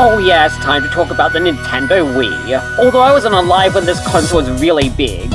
Oh yeah, it's time to talk about the Nintendo Wii. Although I wasn't alive when this console was really big,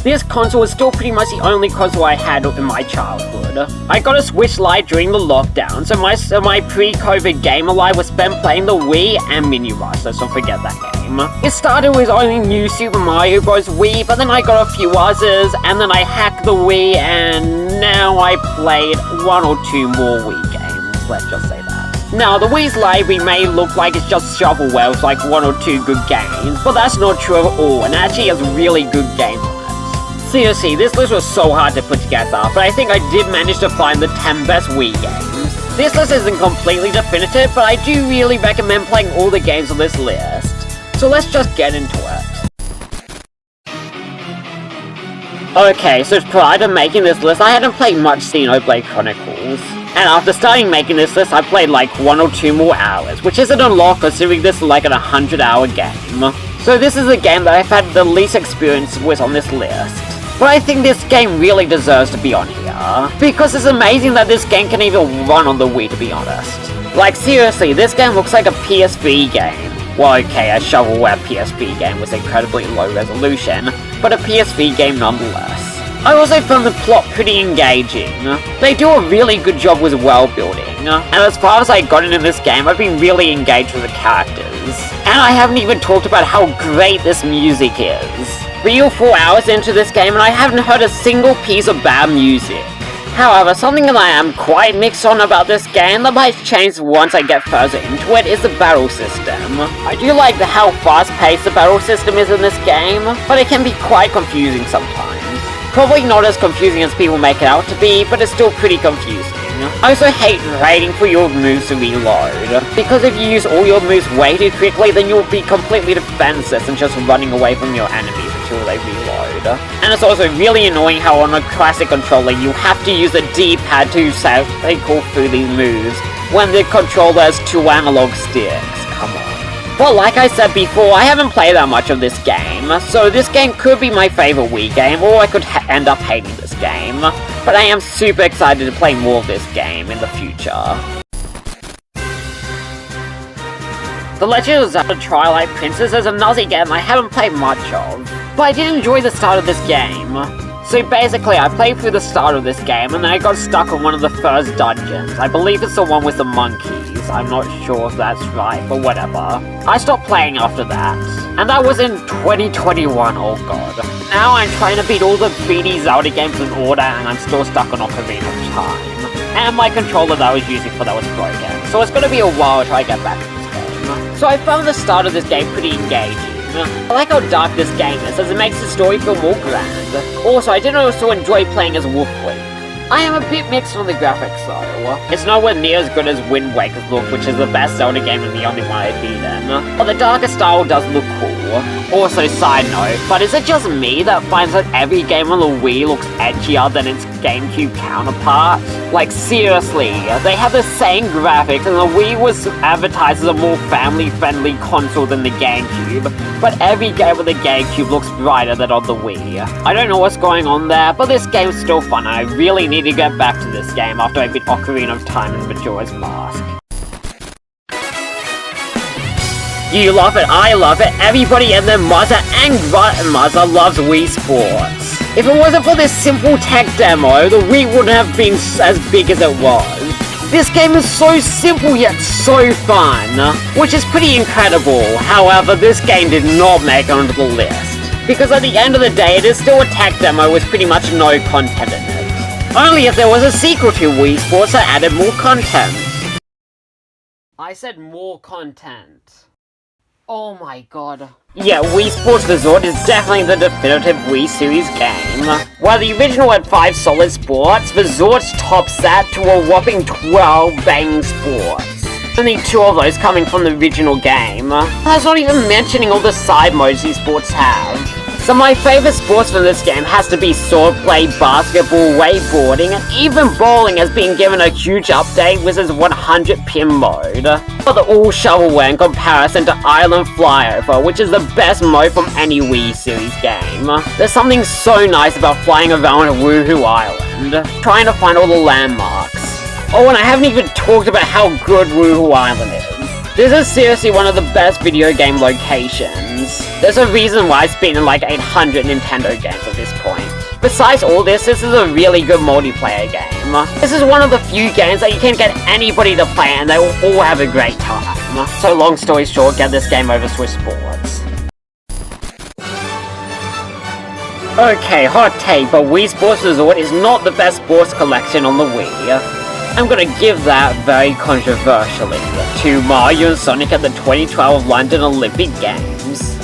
this console was still pretty much the only console I had in my childhood. I got a Switch Lite during the lockdown, so my pre-COVID gamer life was spent playing the Wii and Mini Rush, let's not forget that game. It started with only New Super Mario Bros. Wii, but then I got a few others, and then I hacked the Wii, and now I played one or two more Wii games, let's just say that. Now, the Wii's library may look like it's just shovelware with like one or two good games, but that's not true at all, and actually has really good games on it. Seriously, this list was so hard to put together, but I think I did manage to find the 10 best Wii games. This list isn't completely definitive, but I do really recommend playing all the games on this list. So let's just get into it. Okay, so prior to making this list, I hadn't played much Xenoblade Chronicles. And after starting making this list, I played like 1 or 2 more hours, which isn't a lot considering this is like an 100-hour game. So this is a game that I've had the least experience with on this list. But I think this game really deserves to be on here, because it's amazing that this game can even run on the Wii, to be honest. Like seriously, this game looks like a PSP game. Well, okay, a shovelware PSP game with incredibly low resolution, but a PSP game nonetheless. I also found the plot pretty engaging. They do a really good job with world building, and as far as I got into this game, I've been really engaged with the characters. And I haven't even talked about how great this music is. 3 or 4 hours into this game and I haven't heard a single piece of bad music. However, something that I am quite mixed on about this game that might change once I get further into it is the battle system. I do like how fast-paced the battle system is in this game, but it can be quite confusing sometimes. Probably not as confusing as people make it out to be, but it's still pretty confusing. I also hate waiting for your moves to reload, because if you use all your moves way too quickly, then you'll be completely defenseless and just running away from your enemies until they reload. And it's also really annoying how on a classic controller you have to use the D-pad to cycle through these moves, when the controller has 2 analog sticks. Come on. Well, like I said before, I haven't played that much of this game, so this game could be my favorite Wii game, or I could end up hating this game. But I am super excited to play more of this game in the future. The Legend of Zelda Twilight Princess is another game I haven't played much of, but I did enjoy the start of this game. So basically, I played through the start of this game, and then I got stuck on one of the first dungeons. I believe it's the one with the monkeys. I'm not sure if that's right, but whatever. I stopped playing after that. And that was in 2021, oh god. Now I'm trying to beat all the 3D Zelda games in order, and I'm still stuck on Ocarina of Time. And my controller that I was using for that was broken, so it's gonna be a while till I get back to this game. So I found the start of this game pretty engaging. I like how dark this game is, as it makes the story feel more grand. Also, I did also enjoy playing as Wolf Link. I am a bit mixed on the graphics though. It's nowhere near as good as Wind Waker's look, which is the best Zelda game and the only one I beat in. But the darker style does look cool. Also, side note, but is it just me that finds that every game on the Wii looks edgier than its GameCube counterpart? Like seriously, they have the same graphics and the Wii was advertised as a more family-friendly console than the GameCube, but every game on the GameCube looks brighter than on the Wii. I don't know what's going on there, but this game's still fun and I really need to get back to this game after I beat Ocarina of Time and Majora's Mask. You love it, I love it, everybody and their mother and grandmother loves Wii Sports. If it wasn't for this simple tech demo, the Wii wouldn't have been as big as it was. This game is so simple yet so fun, which is pretty incredible. However, this game did not make it onto the list, because at the end of the day it is still a tech demo with pretty much no content in it. Only if there was a sequel to Wii Sports that added more content. I said more content. Oh my god. Yeah, Wii Sports Resort is definitely the definitive Wii series game. While the original had 5 solid sports, Resort tops that to a whopping 12 bang sports. Only 2 of those coming from the original game. That's not even mentioning all the side modes these sports have. So my favorite sports from this game has to be swordplay, basketball, wakeboarding, and even bowling has been given a huge update with its 100 pin mode. But the all shovelware in comparison to Island Flyover, which is the best mode from any Wii series game. There's something so nice about flying around Woohoo Island, trying to find all the landmarks. Oh, and I haven't even talked about how good Woohoo Island is. This is seriously one of the best video game locations. There's a reason why it's been in like 800 Nintendo games at this point. Besides all this is a really good multiplayer game. This is one of the few games that you can get anybody to play and they will all have a great time. So long story short, get this game over Switch Sports. Okay, hot take, but Wii Sports Resort is not the best sports collection on the Wii. I'm gonna give that very controversially to Mario and Sonic at the 2012 London Olympic Games.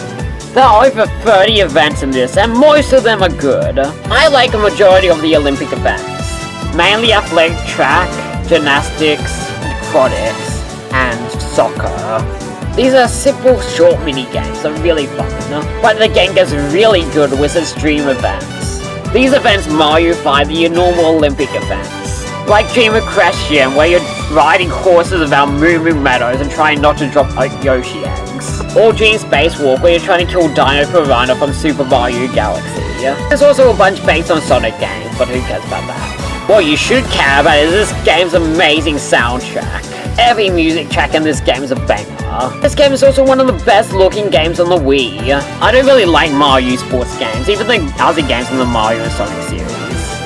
There are over 30 events in this, and most of them are good. I like a majority of the Olympic events. Mainly athletic track, gymnastics, aquatics, and soccer. These are simple, short mini-games that are really fun, but the game gets really good with its dream events. These events marify the normal Olympic events. Like Dream of Crescent, where you're riding horses around Moo Moo Meadows and trying not to drop Yoshi eggs. Or Dream Spacewalk, where you're trying to kill Dino Piranha from Super Mario Galaxy. There's also a bunch based on Sonic games, but who cares about that? What you should care about is this game's amazing soundtrack. Every music track in this game is a banger. This game is also one of the best looking games on the Wii. I don't really like Mario sports games, even the other games in the Mario and Sonic series.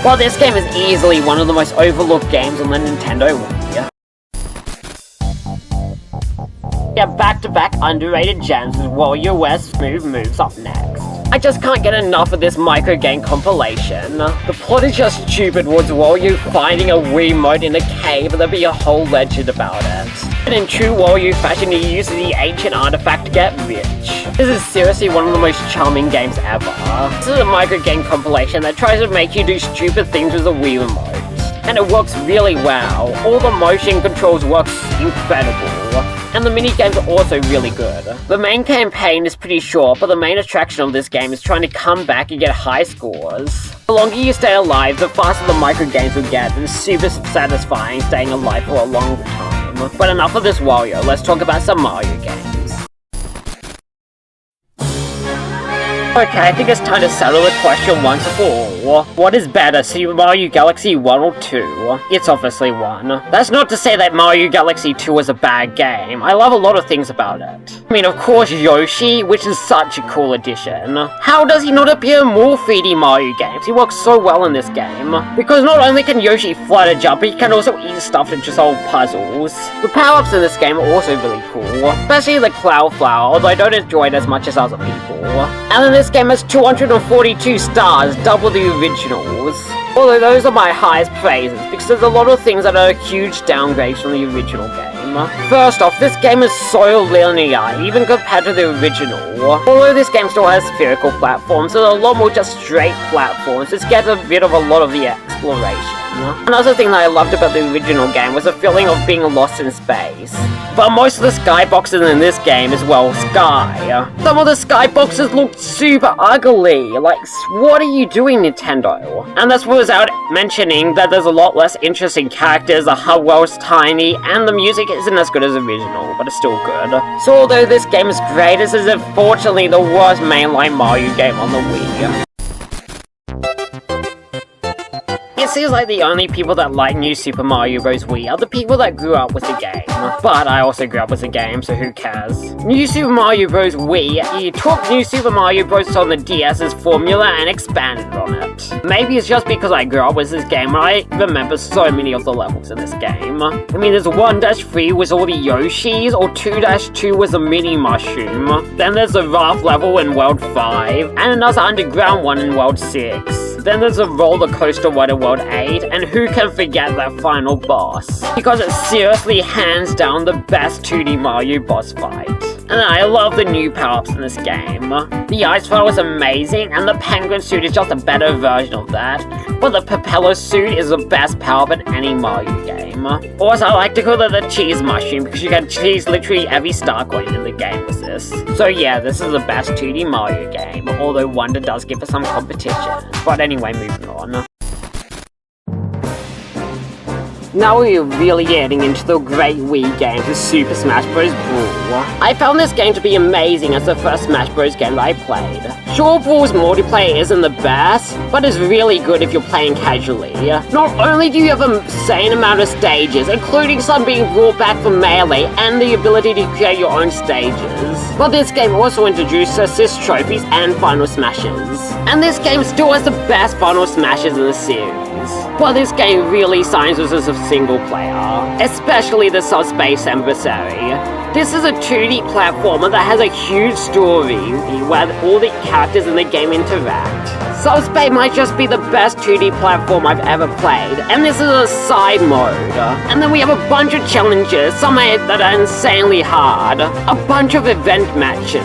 While this game is easily one of the most overlooked games on the Nintendo Wii. Yeah, back-to-back underrated gems with Wario West Smooth Moves up next. I just can't get enough of this micro game compilation. The plot is just stupid towards Wario finding a Wii mode in a cave and there'll be a whole legend about it. And in true Wario fashion, he uses the ancient artifact to get rich. This is seriously one of the most charming games ever. This is a micro game compilation that tries to make you do stupid things with the Wii remote. And it works really well. All the motion controls work incredible. And the minigames are also really good. The main campaign is pretty short, but the main attraction of this game is trying to come back and get high scores. The longer you stay alive, the faster the micro games will get, and it's super satisfying staying alive for a long time. But enough of this Wario, let's talk about some Mario games. Okay, I think it's time to settle the question once for all. What is better, Super Mario Galaxy 1 or 2? It's obviously 1. That's not to say that Mario Galaxy 2 is a bad game. I love a lot of things about it. I mean, of course, Yoshi, which is such a cool addition. How does he not appear in more 3D Mario games? He works so well in this game. Because not only can Yoshi flutter jump, he can also eat stuff to just solve puzzles. The power-ups in this game are also really cool. Especially the Cloud Flower, although I don't enjoy it as much as other people. And then this game has 242 stars, double the originals. Although those are my highest praises, because there's a lot of things that are huge downgrades from the original game. First off, this game is so linear, even compared to the original. Although this game still has spherical platforms, there's a lot more just straight platforms, just get rid of a lot of the exploration. Another thing that I loved about the original game was the feeling of being lost in space. But most of the skyboxes in this game is, well, sky. Some of the skyboxes look super ugly. Like, what are you doing, Nintendo? And that's without mentioning that there's a lot less interesting characters, the hub world's tiny, and the music isn't as good as original, but it's still good. So although this game is great, this is unfortunately the worst mainline Mario game on the Wii. It seems like the only people that like New Super Mario Bros. Wii are the people that grew up with the game. But I also grew up with the game, so who cares? New Super Mario Bros. Wii, you took New Super Mario Bros. On the DS's formula and expanded on it. Maybe it's just because I grew up with this game, and I remember so many of the levels in this game. I mean, there's 1-3 with all the Yoshis, or 2-2 with the mini mushroom. Then there's the raft level in World 5, and another underground one in World 6. Then there's a roller coaster one in World 8, and who can forget that final boss? Because it's seriously hands down the best 2D Mario boss fight. And I love the new power-ups in this game. The ice flower is amazing, and the penguin suit is just a better version of that. But the propeller suit is the best power-up in any Mario game. Also, I like to call it the cheese mushroom, because you can cheese literally every star coin in the game with this. So yeah, this is the best 2D Mario game, although Wonder does give us some competition. But anyway, moving on. Now we're really getting into the great Wii games with Super Smash Bros. Brawl. I found this game to be amazing as the first Smash Bros. Game that I played. Sure, Brawl's multiplayer isn't the best, but it's really good if you're playing casually. Not only do you have an insane amount of stages, including some being brought back from Melee, and the ability to create your own stages, but this game also introduced assist trophies and final smashes. And this game still has the best final smashes in the series. But this game really shines as a single player, especially the Subspace Emissary. This is a 2D platformer that has a huge story where all the characters in the game interact. Subspace might just be the best 2D platform I've ever played, and this is a side mode. And then we have a bunch of challenges, some that are insanely hard, a bunch of event matches,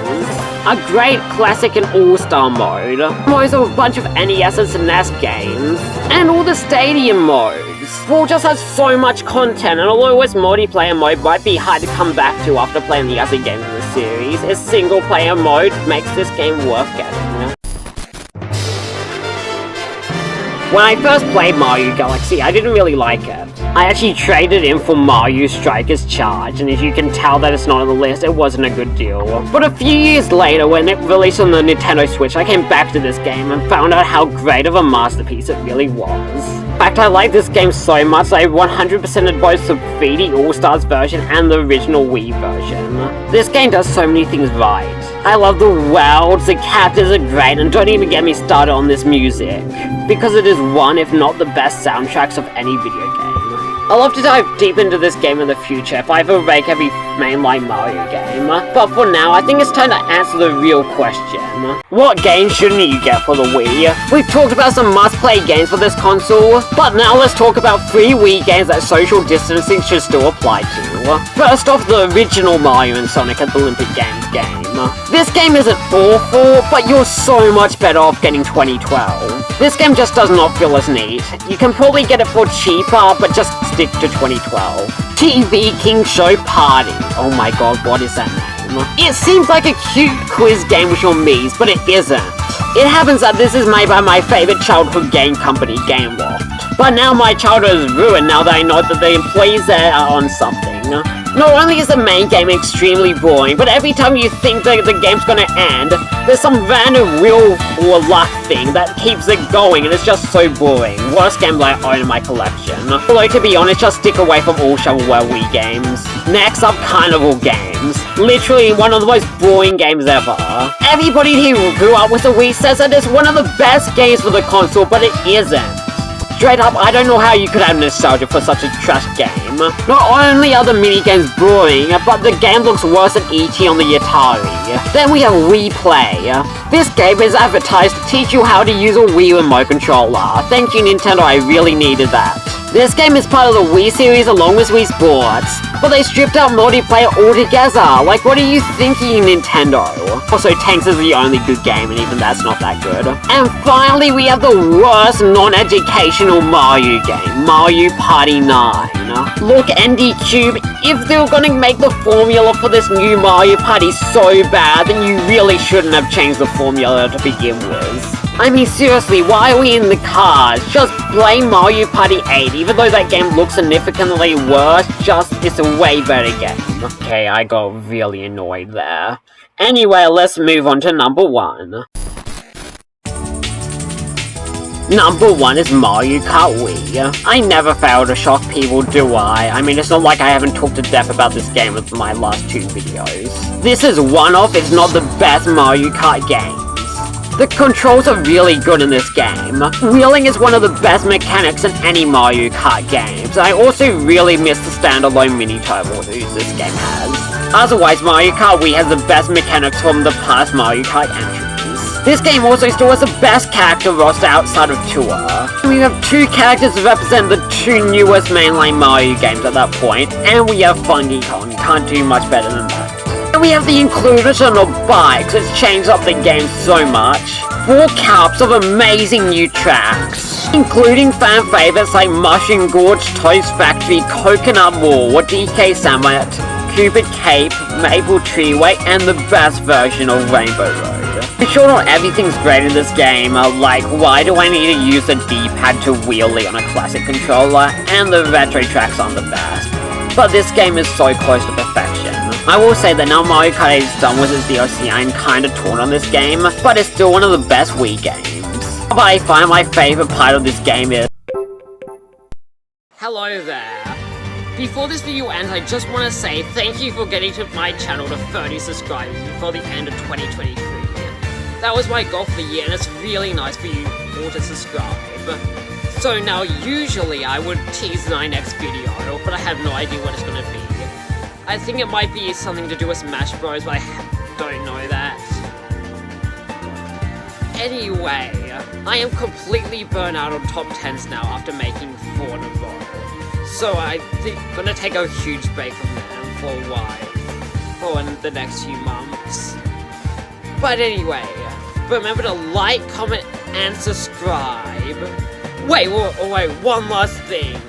a great classic and all-star mode, modes of a bunch of NES and SNES games, and all the stadium modes. Brawl just has so much content, and although its multiplayer mode might be hard to come back to after playing the other games in the series, its single-player mode makes this game worth getting. When I first played Mario Galaxy, I didn't really like it. I actually traded in for Mario Strikers Charge, and as you can tell that it's not on the list, it wasn't a good deal. But a few years later, when it released on the Nintendo Switch, I came back to this game and found out how great of a masterpiece it really was. In fact, I like this game so much that I 100%ed both the 3D All-Stars version and the original Wii version. This game does so many things right. I love the worlds, the characters are great, and don't even get me started on this music, because it is one, if not the best soundtracks of any video game. I'll love to dive deep into this game in the future if I ever make every mainline Mario game, but for now, I think it's time to answer the real question. What games shouldn't you get for the Wii? We've talked about some must-play games for this console, but now let's talk about 3 Wii games that social distancing should still apply to. First off, the original Mario and Sonic at the Olympic Games game. This game isn't awful, but you're so much better off getting 2012. This game just does not feel as neat. You can probably get it for cheaper, but just stick to 2012. TV King Show Party. Oh my god, what is that name? It seems like a cute quiz game with your Miis, but it isn't. It happens that this is made by my favorite childhood game company, Gameloft. But now my childhood is ruined now that I know that the employees there are on something. Not only is the main game extremely boring, but every time you think that the game's gonna end, there's some random wheel or luck thing that keeps it going, and it's just so boring. Worst game that I own in my collection. Although to be honest, just stick away from all shovelware Wii games. Next up, Carnival Games. Literally one of the most boring games ever. Everybody who grew up with the Wii says that it's one of the best games for the console, but it isn't. Straight up, I don't know how you could have nostalgia for such a trash game. Not only are the minigames boring, but the game looks worse than E.T. on the Atari. Then we have Wii Play. This game is advertised to teach you how to use a Wii remote controller. Thank you, Nintendo, I really needed that. This game is part of the Wii series along with Wii Sports, but they stripped out multiplayer altogether. Like, what are you thinking, Nintendo? Also, Tanks is the only good game, and even that's not that good. And finally, we have the worst non-educational Mario game, Mario Party 9. Look, ND Cube, if they were gonna make the formula for this new Mario Party so bad, then you really shouldn't have changed the formula to begin with. I mean, seriously, why are we in the cars? Just blame Mario Party 8, even though that game looks significantly worse, it's a way better game. Okay, I got really annoyed there. Anyway, let's move on to number 1. Number 1 is Mario Kart Wii. I never fail to shock people, do I? I mean, it's not like I haven't talked to death about this game with my last 2 videos. This is one of, if not the best Mario Kart games. The controls are really good in this game. Wheeling is one of the best mechanics in any Mario Kart games. I also really miss the standalone mini-turbos this game has. Otherwise, Mario Kart Wii has the best mechanics from the past Mario Kart entries. This game also still has the best character roster outside of Tour. We have 2 characters that represent the 2 newest mainline Mario games at that point, and we have Funky Kong, can't do much better than that. And we have the inclusion of bikes, which changed up the game so much. 4 cups of amazing new tracks, including fan favorites like Mushroom Gorge, Toast Factory, Coconut Wall, DK Summit, Cupid Cape, Maple Treeway, and the best version of Rainbow Road. And sure, not everything's great in this game, like why do I need to use a D-pad to wheelie on a classic controller, and the retro tracks aren't the best. But this game is so close to perfection. I will say that now Mario Kart 8 is done with its DLC, I'm kinda torn on this game, but it's still one of the best Wii games. But I find my favorite part of this game is... Hello there. Before this video ends, I just want to say thank you for getting to my channel to 30 subscribers before the end of 2023. That was my goal for the year, and it's really nice for you all to subscribe. So now, usually I would tease my next video, but I have no idea what it's going to be. I think it might be something to do with Smash Bros, but I don't know that. Anyway, I am completely burnt out on top 10s now after making 4 in a row. So I think I'm gonna take a huge break from them for a while, for the next few months. But anyway, remember to like, comment, and subscribe. Wait, one last thing.